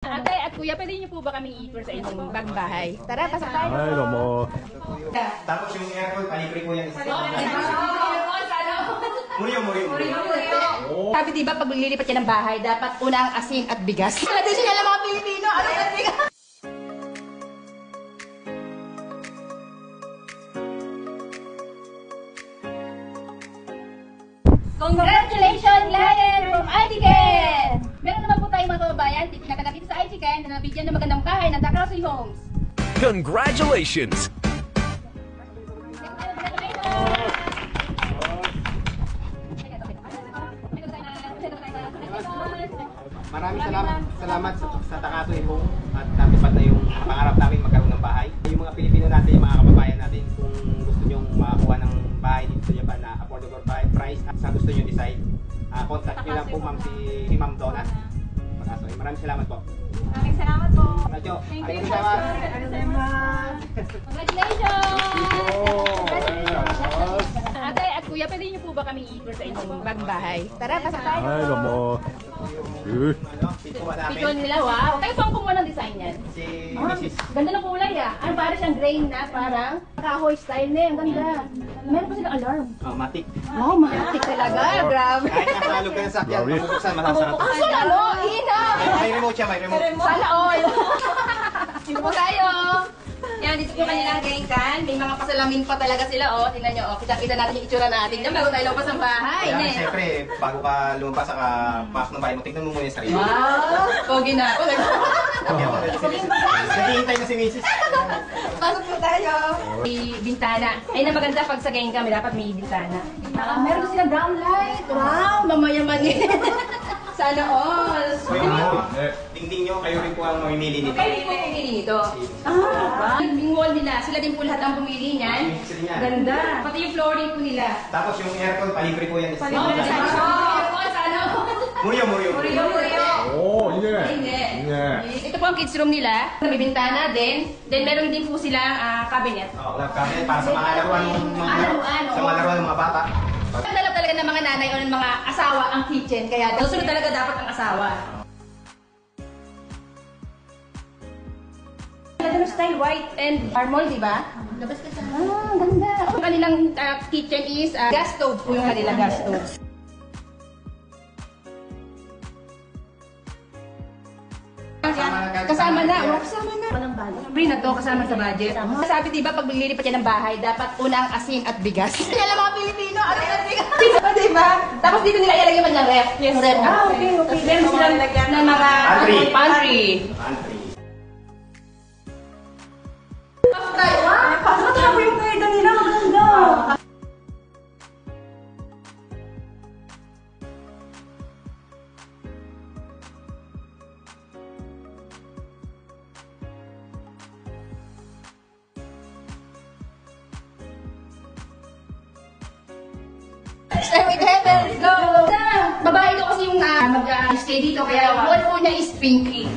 Ate at kuya, pwede niyo po ba kaming i-tour sa inyong bahay? Tara, pasok tayo. Ay, mo. Tapos yung aircon, palibre po yan. Muryo. Sabi diba, pag lilipat ka ng bahay, dapat una ang asin at bigas. Tradisyonal ng mga Pilipino, asin at bigas. Congratulations, Lion from Aitiken! Meron naman po tayong mga kababayan, pinakita dito sa Aitiken na nabigyan ng magandang bahay ng Dakrasi Homes. Congratulations! Maraming salamat sa Takato Home at natupad na yung pangarap namin magkaroon ng bahay. Yung mga Pilipino natin, yung mga kababayan natin, kung gusto nyo makakuha ng bahay dito sa Japan na affordable price at sa gusto nyo decide, contact nyo lang po si Ma'am Donna. Maraming salamat po. Maraming salamat po. Radyo, Thank you. Congratulations! Ate at kuya, pwede niyo po ba kaming i-tour sa inyong bahay? Tara, pasok tayo. Ay, mo. Picture nila, wow. Kayo po ang kumuha ng design yan. Si Mrs. Ganda ng kulay ah. Ano, parang siyang grain na, parang kahoy style na. Ang ganda. Meron pa silang alarm. Matik. Wow, matik talaga. Grabe. Kahit nakahalog ka ng sakyan, mabubuksan, masasarap. Kaso ano, ina. May remote siya, may remote. Sana all. Sino po tayo? Yan, dito po kanilang gangkan. May mga pasalamin pa talaga sila, oh. Tingnan nyo, oh. Kita natin yung itsura natin. Yan, bago tayo lumabas ng bahay. Kaya siyempre, bago ka lumabas sa pasok ng bahay mo, tignan mo muna yung sarili. Wow! Pogi na ako. Naghihintay na si Mrs. Pasok po tayo. May bintana. Ay na maganda pag sa gangkan, may dapat may bintana. Meron silang brown light. Wow! Mamayaman eh. Sana all. So yung dingding nyo, kayo rin po ang mamimili nito. Kayo rin po pumili nito. Yung wall nila, sila din po lahat ang pumili niyan. Ganda. Pati yung flooring po nila. Tapos yung aircon, palibre po yan. Muryo. Oo, ine. Ito po ang kids room nila. May bintana din. Then meron din po silang cabinet. Love cabinet para sa mga laruan ng mga bata. Dala talaga ng mga nanay o ng mga asawa ang kitchen. Kaya susunod talaga dapat ang asawa. Ganda ng style, white and marble, di ba? Labas ka sa ganda. Ang kanilang kitchen is gas stove po yung kanilang gas stove. Kasama na. Walang budget. Free na to, kasama sa budget. Sabi diba, pag lilipat ka ng bahay, dapat una ang asin at bigas. Yan ang mga Pilipino, asin at bigas. Diba? Tapos dito nila ilalagay man ng ref. Yes. Ref. Okay. Meron silang ng mga pantry. Pasok tayo. Pasok tayo yung pwede nila. Maganda. Stay with heaven, go! Babae ko kasi yung mag-stay dito, kaya wall po niya is pinky.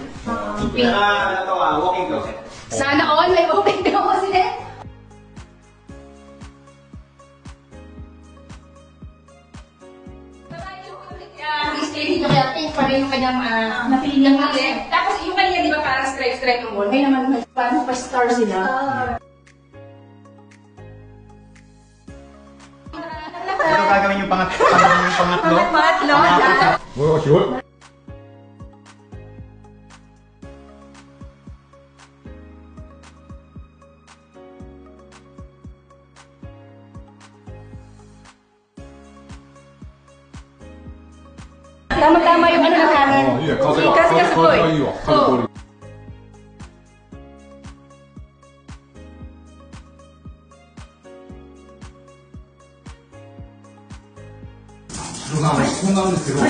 Pink. Walking closet. Sana all may walking closet. Babae yung stay dito, kaya pink pa rin yung kanyang napili niyang ulit. Tapos yung kanya, di ba parang stripe yung wall? May naman parang pa-star sila. Ano gagawin yung pangatlo? Pangatlo? Mo, sure. Tama-tama yung ano ng hangin. Kasi boy. Oh.質問なんですけど、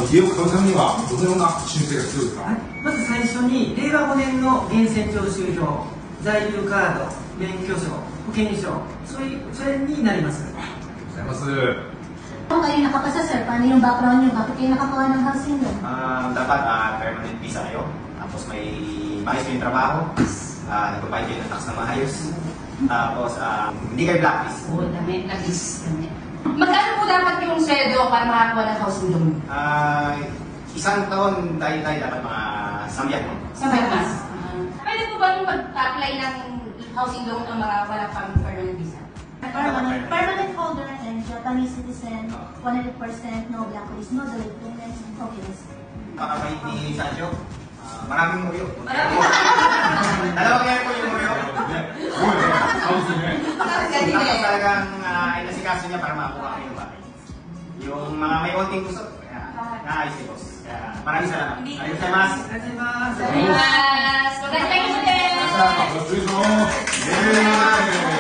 家を買うためにはどのような申請が必要ですか？まず最初に令和5年の源泉徴収票、在留カード、免許証、保険証、それになります。ありがとうございます。 Kung kayo nakapasa, sir, paano yung background nyo? Bakit kayo nakakuha ng housing loan? Dapat permanent visa kayo. Tapos may maayos yung trabaho. Nagpapahit kayo ng tax na maayos. Tapos hindi kayo blacklist. Oo, dami. Magkano po dapat yung sweldo para makakuha ng housing loan? Isang taon tayo dapat mga Sabay mas. Pwede po bang mag-apply ng housing loan ang mga wala pang permanent visa? Permanent holder and Japanese citizen, 100% no blacklist, no delayed payments, okay na sir. Pakabait ni Sancho. Maraming muyo. Dalawang yan po yung muyo. Tapos talagang inasikaso niya para makakuha kayo ng bahay. Yung mga may konting gusto, naayos si boss. Maraming salamat. Maraming salamat. Congratulations! 박수 좀. 예.